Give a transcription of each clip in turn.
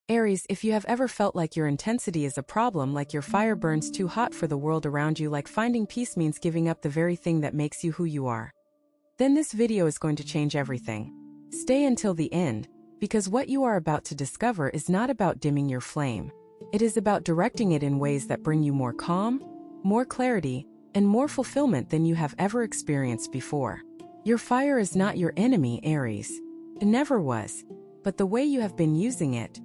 Aries, if you have ever felt like your intensity is a problem, like your fire burns too hot for the world around you, like finding peace means giving up the very thing that makes you who you are, then this video is going to change everything. Stay until the end, because what you are about to discover is not about dimming your flame. It is about directing it in ways that bring you more calm, more clarity, and more fulfillment than you have ever experienced before. Your fire is not your enemy, Aries. It never was. But the way you have been using it,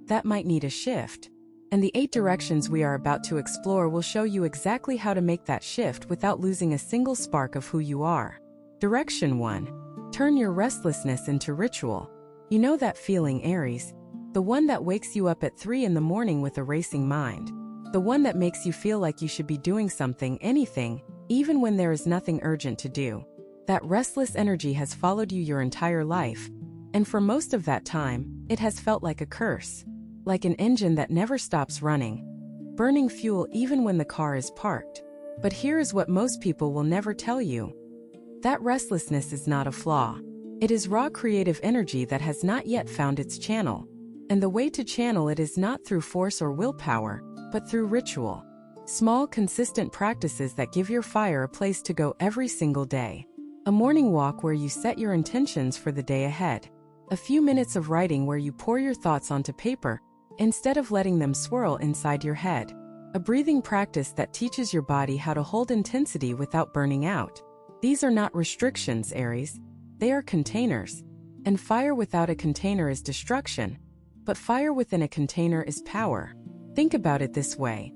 that might need a shift. And the 8 directions we are about to explore will show you exactly how to make that shift without losing a single spark of who you are. Direction 1. Turn your restlessness into ritual. You know that feeling, Aries? The one that wakes you up at 3 in the morning with a racing mind. The one that makes you feel like you should be doing something, anything, even when there is nothing urgent to do. That restless energy has followed you your entire life, and for most of that time, it has felt like a curse. Like an engine that never stops running, burning fuel even when the car is parked. But here is what most people will never tell you. That restlessness is not a flaw. It is raw creative energy that has not yet found its channel. And the way to channel it is not through force or willpower, but through ritual. Small, consistent practices that give your fire a place to go every single day. A morning walk where you set your intentions for the day ahead. A few minutes of writing where you pour your thoughts onto paper, instead of letting them swirl inside your head. A breathing practice that teaches your body how to hold intensity without burning out. These are not restrictions, Aries. They are containers. And fire without a container is destruction. But fire within a container is power. Think about it this way.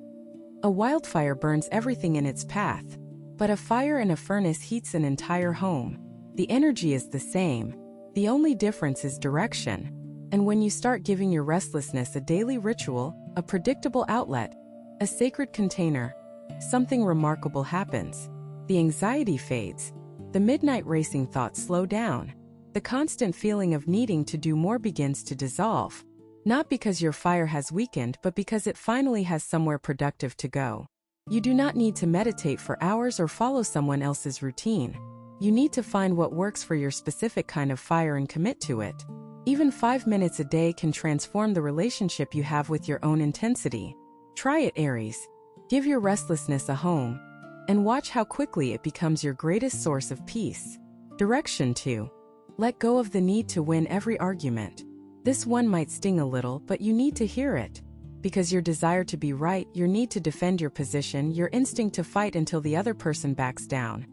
A wildfire burns everything in its path. But a fire in a furnace heats an entire home. The energy is the same. The only difference is direction. And when you start giving your restlessness a daily ritual, a predictable outlet, a sacred container, something remarkable happens. The anxiety fades. The midnight racing thoughts slow down. The constant feeling of needing to do more begins to dissolve. Not because your fire has weakened, but because it finally has somewhere productive to go. You do not need to meditate for hours or follow someone else's routine. You need to find what works for your specific kind of fire and commit to it. Even 5 minutes a day can transform the relationship you have with your own intensity. Try it, Aries. Give your restlessness a home, and watch how quickly it becomes your greatest source of peace. Direction 2. Let go of the need to win every argument. This one might sting a little, but you need to hear it. Because your desire to be right, your need to defend your position, your instinct to fight until the other person backs down.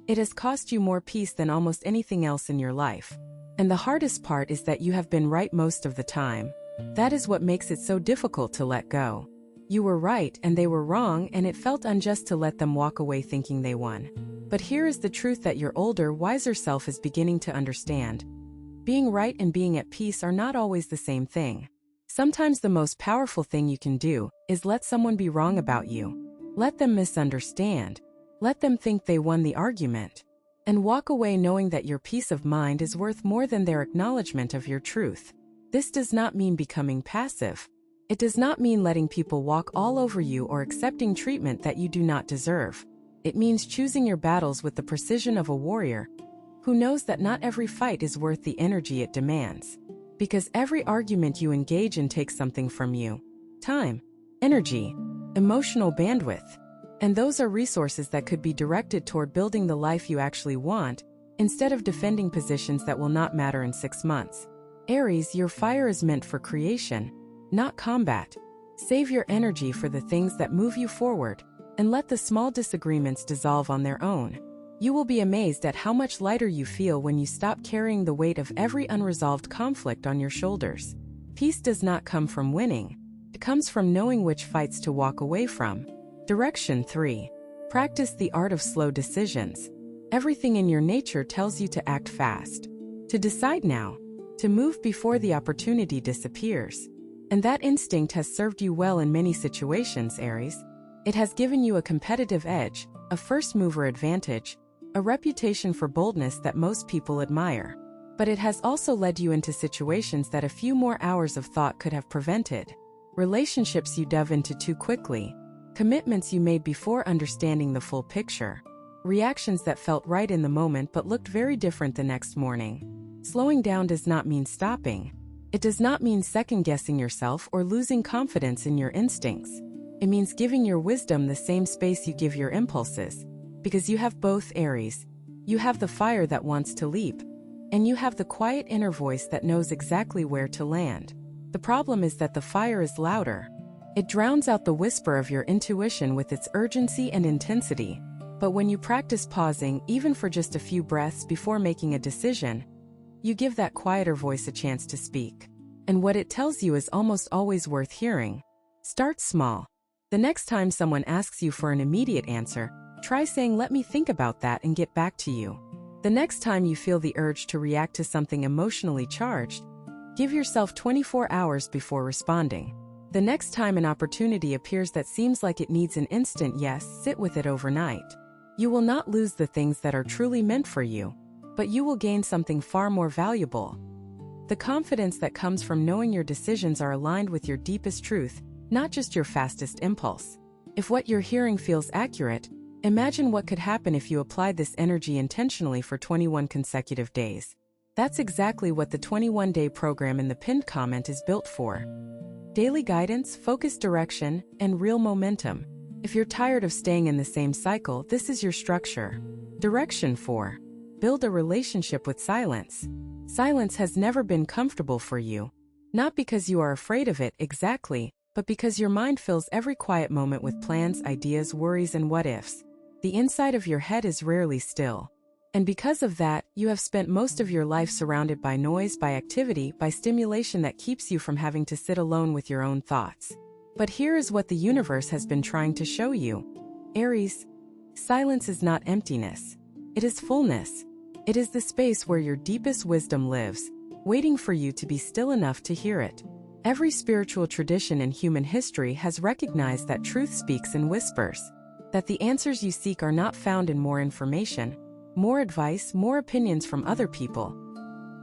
It has cost you more peace than almost anything else in your life. And the hardest part is that you have been right most of the time. That is what makes it so difficult to let go. You were right and they were wrong, and it felt unjust to let them walk away thinking they won. But here is the truth that your older, wiser self is beginning to understand. Being right and being at peace are not always the same thing. Sometimes the most powerful thing you can do is let someone be wrong about you. Let them misunderstand. Let them think they won the argument. And walk away knowing that your peace of mind is worth more than their acknowledgement of your truth. This does not mean becoming passive. It does not mean letting people walk all over you or accepting treatment that you do not deserve. It means choosing your battles with the precision of a warrior who knows that not every fight is worth the energy it demands. Because every argument you engage in takes something from you. Time, energy, emotional bandwidth. And those are resources that could be directed toward building the life you actually want, instead of defending positions that will not matter in 6 months. Aries, your fire is meant for creation, not combat. Save your energy for the things that move you forward, and let the small disagreements dissolve on their own. You will be amazed at how much lighter you feel when you stop carrying the weight of every unresolved conflict on your shoulders. Peace does not come from winning. It comes from knowing which fights to walk away from. Direction 3. Practice the art of slow decisions. Everything in your nature tells you to act fast, to decide now, to move before the opportunity disappears. And that instinct has served you well in many situations, Aries. It has given you a competitive edge, a first mover advantage, a reputation for boldness that most people admire. But it has also led you into situations that a few more hours of thought could have prevented. Relationships you dove into too quickly. Commitments you made before understanding the full picture. Reactions that felt right in the moment but looked very different the next morning. Slowing down does not mean stopping. It does not mean second-guessing yourself or losing confidence in your instincts. It means giving your wisdom the same space you give your impulses. Because you have both, Aries. You have the fire that wants to leap, and you have the quiet inner voice that knows exactly where to land. The problem is that the fire is louder. It drowns out the whisper of your intuition with its urgency and intensity. But when you practice pausing, even for just a few breaths before making a decision, you give that quieter voice a chance to speak. And what it tells you is almost always worth hearing. Start small. The next time someone asks you for an immediate answer, try saying, "Let me think about that and get back to you." The next time you feel the urge to react to something emotionally charged, give yourself 24 hours before responding. The next time an opportunity appears that seems like it needs an instant yes, sit with it overnight. You will not lose the things that are truly meant for you, but you will gain something far more valuable. The confidence that comes from knowing your decisions are aligned with your deepest truth, not just your fastest impulse. If what you're hearing feels accurate, imagine what could happen if you applied this energy intentionally for 21 consecutive days. That's exactly what the 21-day program in the pinned comment is built for. Daily guidance, focused direction, and real momentum. If you're tired of staying in the same cycle, this is your structure. Direction 4. Build a relationship with silence. Silence has never been comfortable for you. Not because you are afraid of it exactly, but because your mind fills every quiet moment with plans, ideas, worries, and what-ifs. The inside of your head is rarely still. And because of that, you have spent most of your life surrounded by noise, by activity, by stimulation that keeps you from having to sit alone with your own thoughts. But here is what the universe has been trying to show you. Aries, silence is not emptiness. It is fullness. It is the space where your deepest wisdom lives, waiting for you to be still enough to hear it. Every spiritual tradition in human history has recognized that truth speaks in whispers, that the answers you seek are not found in more information, more advice, more opinions from other people.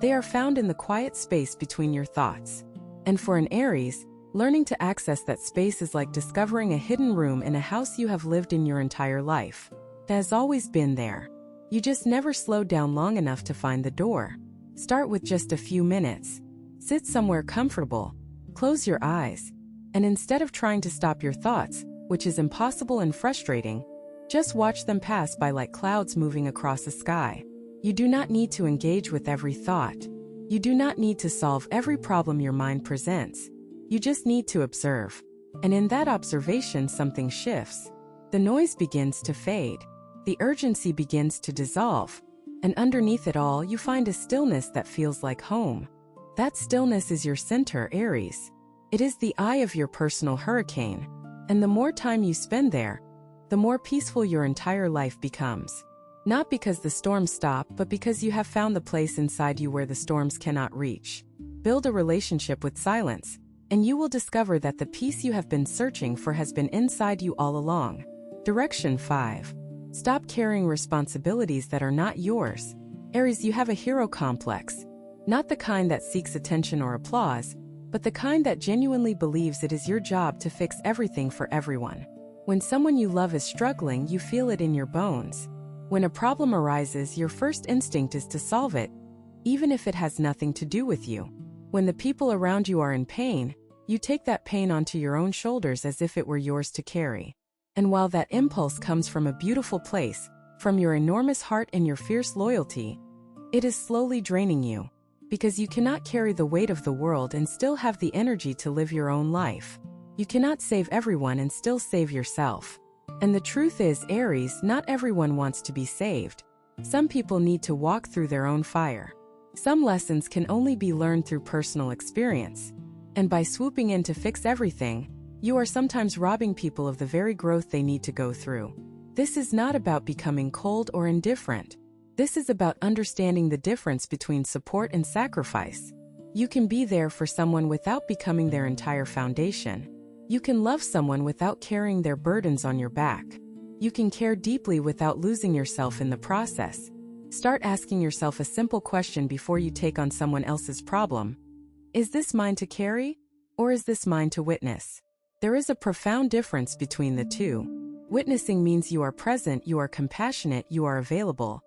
They are found in the quiet space between your thoughts. And for an Aries, learning to access that space is like discovering a hidden room in a house you have lived in your entire life. It has always been there. You just never slowed down long enough to find the door. Start with just a few minutes. Sit somewhere comfortable. Close your eyes. And instead of trying to stop your thoughts, which is impossible and frustrating, just watch them pass by like clouds moving across the sky. You do not need to engage with every thought. You do not need to solve every problem your mind presents. You just need to observe. And in that observation, something shifts. The noise begins to fade. The urgency begins to dissolve. And underneath it all, you find a stillness that feels like home. That stillness is your center, Aries. It is the eye of your personal hurricane. And the more time you spend there, the more peaceful your entire life becomes. Not because the storms stop, but because you have found the place inside you where the storms cannot reach. Build a relationship with silence, and you will discover that the peace you have been searching for has been inside you all along. Direction 5. Stop carrying responsibilities that are not yours. Aries, you have a hero complex. Not the kind that seeks attention or applause, but the kind that genuinely believes it is your job to fix everything for everyone. When someone you love is struggling, you feel it in your bones. When a problem arises, your first instinct is to solve it, even if it has nothing to do with you. When the people around you are in pain, you take that pain onto your own shoulders as if it were yours to carry. And while that impulse comes from a beautiful place, from your enormous heart and your fierce loyalty, it is slowly draining you. Because you cannot carry the weight of the world and still have the energy to live your own life. You cannot save everyone and still save yourself. And the truth is, Aries, not everyone wants to be saved. Some people need to walk through their own fire. Some lessons can only be learned through personal experience. And by swooping in to fix everything, you are sometimes robbing people of the very growth they need to go through. This is not about becoming cold or indifferent. This is about understanding the difference between support and sacrifice. You can be there for someone without becoming their entire foundation. You can love someone without carrying their burdens on your back. You can care deeply without losing yourself in the process. Start asking yourself a simple question before you take on someone else's problem. Is this mine to carry, or is this mine to witness? There is a profound difference between the two. Witnessing means you are present, you are compassionate, you are available.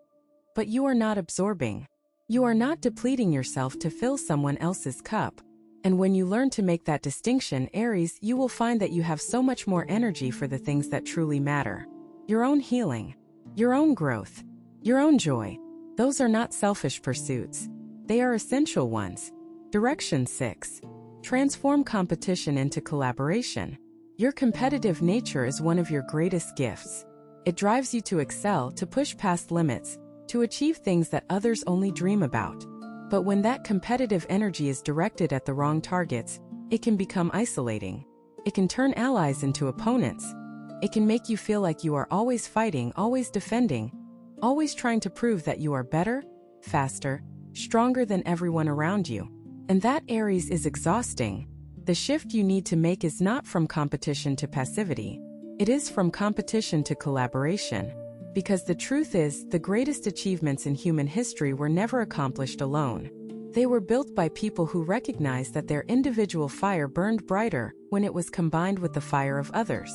But you are not absorbing. You are not depleting yourself to fill someone else's cup. And when you learn to make that distinction, Aries, you will find that you have so much more energy for the things that truly matter. Your own healing, your own growth, your own joy. Those are not selfish pursuits. They are essential ones. Direction 6. Transform competition into collaboration. Your competitive nature is one of your greatest gifts. It drives you to excel, to push past limits, to achieve things that others only dream about. But when that competitive energy is directed at the wrong targets, it can become isolating. It can turn allies into opponents. It can make you feel like you are always fighting, always defending, always trying to prove that you are better, faster, stronger than everyone around you. And that, Aries, is exhausting. The shift you need to make is not from competition to passivity. It is from competition to collaboration. Because the truth is, the greatest achievements in human history were never accomplished alone. They were built by people who recognized that their individual fire burned brighter when it was combined with the fire of others.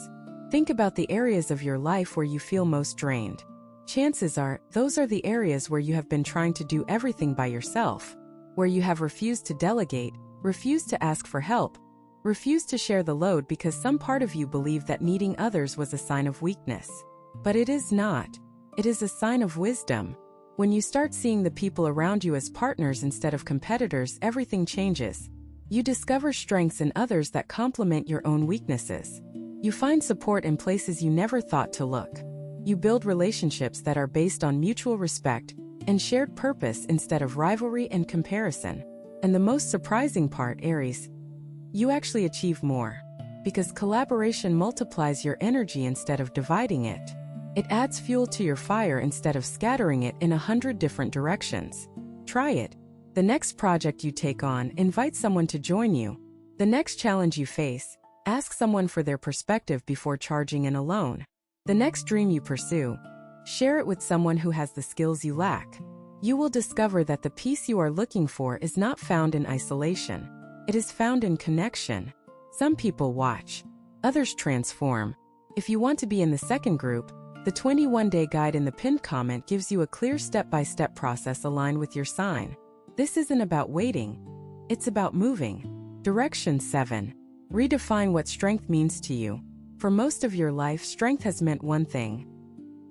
Think about the areas of your life where you feel most drained. Chances are, those are the areas where you have been trying to do everything by yourself, where you have refused to delegate, refused to ask for help, refused to share the load because some part of you believed that needing others was a sign of weakness. But it is not. It is a sign of wisdom. When you start seeing the people around you as partners instead of competitors, everything changes. You discover strengths in others that complement your own weaknesses. You find support in places you never thought to look. You build relationships that are based on mutual respect and shared purpose instead of rivalry and comparison. And the most surprising part, Aries, you actually achieve more. Because collaboration multiplies your energy instead of dividing it. It adds fuel to your fire instead of scattering it in 100 different directions. Try it. The next project you take on, invite someone to join you. The next challenge you face, ask someone for their perspective before charging in alone. The next dream you pursue, share it with someone who has the skills you lack. You will discover that the peace you are looking for is not found in isolation. It is found in connection. Some people watch, others transform. If you want to be in the second group, the 21-day guide in the pinned comment gives you a clear step-by-step process aligned with your sign. This isn't about waiting. It's about moving. Direction 7. Redefine what strength means to you. For most of your life, strength has meant one thing: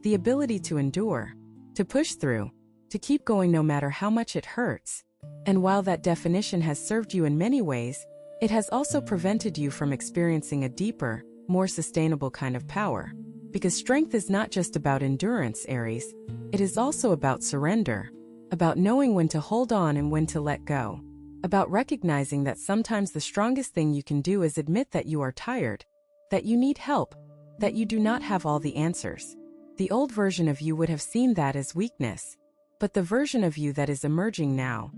the ability to endure, to push through, to keep going no matter how much it hurts. And while that definition has served you in many ways, it has also prevented you from experiencing a deeper, more sustainable kind of power. Because strength is not just about endurance, Aries. It is also about surrender, about knowing when to hold on and when to let go, about recognizing that sometimes the strongest thing you can do is admit that you are tired, that you need help, that you do not have all the answers. The old version of you would have seen that as weakness, but the version of you that is emerging now,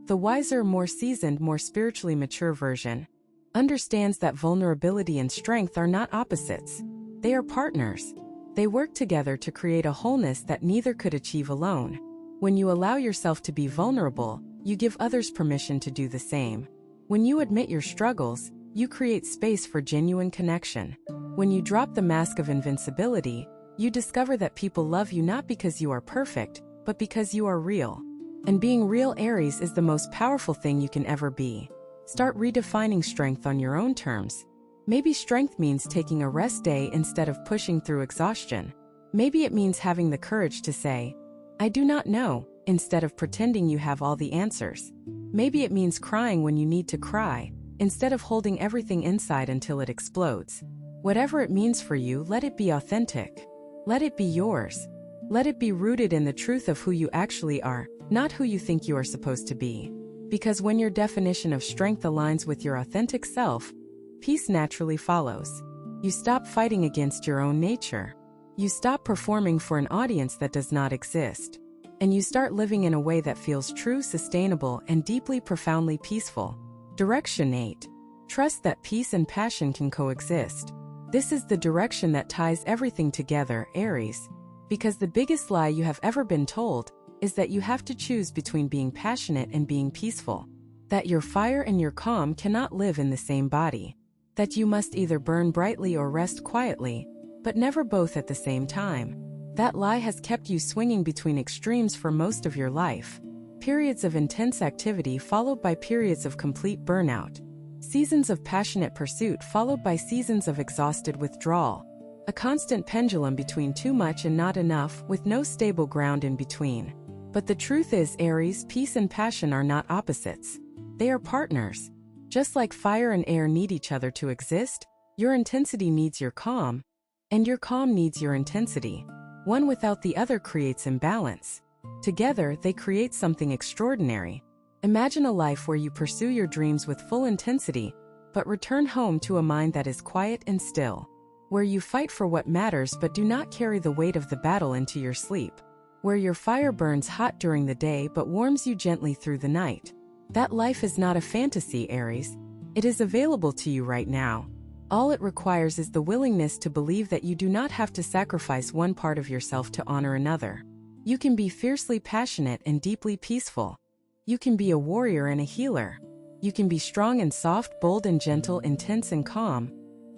the wiser, more seasoned, more spiritually mature version, understands that vulnerability and strength are not opposites. They are partners. They work together to create a wholeness that neither could achieve alone. When you allow yourself to be vulnerable, you give others permission to do the same. When you admit your struggles, you create space for genuine connection. When you drop the mask of invincibility, you discover that people love you not because you are perfect, but because you are real. And being real, Aries, is the most powerful thing you can ever be. Start redefining strength on your own terms. Maybe strength means taking a rest day instead of pushing through exhaustion. Maybe it means having the courage to say, "I do not know," instead of pretending you have all the answers. Maybe it means crying when you need to cry, instead of holding everything inside until it explodes. Whatever it means for you, let it be authentic. Let it be yours. Let it be rooted in the truth of who you actually are, not who you think you are supposed to be. Because when your definition of strength aligns with your authentic self, peace naturally follows. You stop fighting against your own nature. You stop performing for an audience that does not exist. And you start living in a way that feels true, sustainable, and deeply, profoundly peaceful. Direction 8. Trust that peace and passion can coexist. This is the direction that ties everything together, Aries. Because the biggest lie you have ever been told is that you have to choose between being passionate and being peaceful. That your fire and your calm cannot live in the same body. That you must either burn brightly or rest quietly, but never both at the same time. That lie has kept you swinging between extremes for most of your life. Periods of intense activity followed by periods of complete burnout. Seasons of passionate pursuit followed by seasons of exhausted withdrawal. A constant pendulum between too much and not enough, with no stable ground in between. But the truth is, Aries, peace and passion are not opposites. They are partners. Just like fire and air need each other to exist, your intensity needs your calm, and your calm needs your intensity. One without the other creates imbalance. Together, they create something extraordinary. Imagine a life where you pursue your dreams with full intensity, but return home to a mind that is quiet and still. Where you fight for what matters but do not carry the weight of the battle into your sleep. Where your fire burns hot during the day but warms you gently through the night. That life is not a fantasy, Aries. It is available to you right now. All it requires is the willingness to believe that you do not have to sacrifice one part of yourself to honor another. You can be fiercely passionate and deeply peaceful. You can be a warrior and a healer. You can be strong and soft, bold and gentle, intense and calm,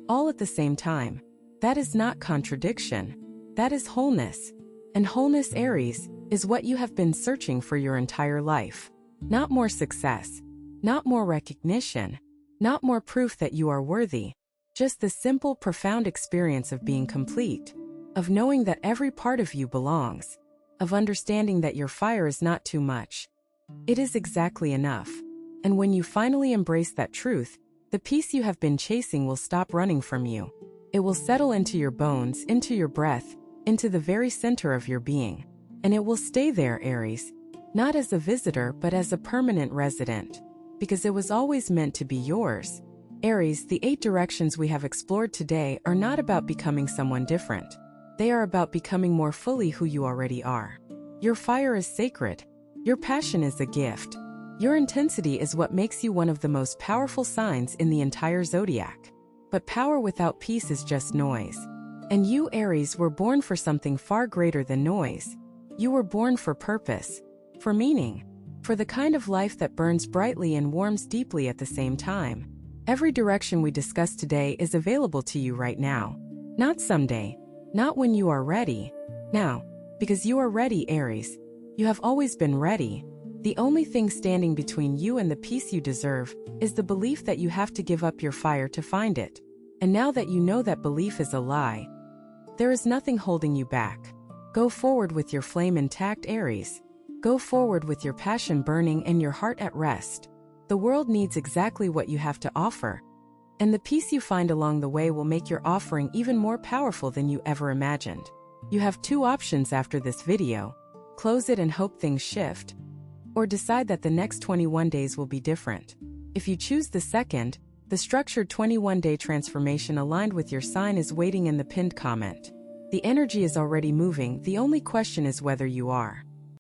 all at the same time. That is not contradiction. That is wholeness. And wholeness, Aries, is what you have been searching for your entire life. Not more success, not more recognition, not more proof that you are worthy. Just the simple, profound experience of being complete, of knowing that every part of you belongs, of understanding that your fire is not too much. It is exactly enough. And when you finally embrace that truth, the peace you have been chasing will stop running from you. It will settle into your bones, into your breath, into the very center of your being. And it will stay there, Aries. Not as a visitor, but as a permanent resident. Because it was always meant to be yours. Aries, the 8 directions we have explored today are not about becoming someone different. They are about becoming more fully who you already are. Your fire is sacred. Your passion is a gift. Your intensity is what makes you one of the most powerful signs in the entire zodiac. But power without peace is just noise. And you, Aries, were born for something far greater than noise. You were born for purpose, for meaning, for the kind of life that burns brightly and warms deeply at the same time. Every direction we discussed today is available to you right now. Not someday, not when you are ready. Now, because you are ready, Aries. You have always been ready. The only thing standing between you and the peace you deserve is the belief that you have to give up your fire to find it. And now that you know that belief is a lie, there is nothing holding you back. Go forward with your flame intact, Aries. Go forward with your passion burning and your heart at rest. The world needs exactly what you have to offer. And the peace you find along the way will make your offering even more powerful than you ever imagined. You have 2 options after this video. Close it and hope things shift. Or decide that the next 21 days will be different. If you choose the second, the structured 21-day transformation aligned with your sign is waiting in the pinned comment. The energy is already moving, the only question is whether you are.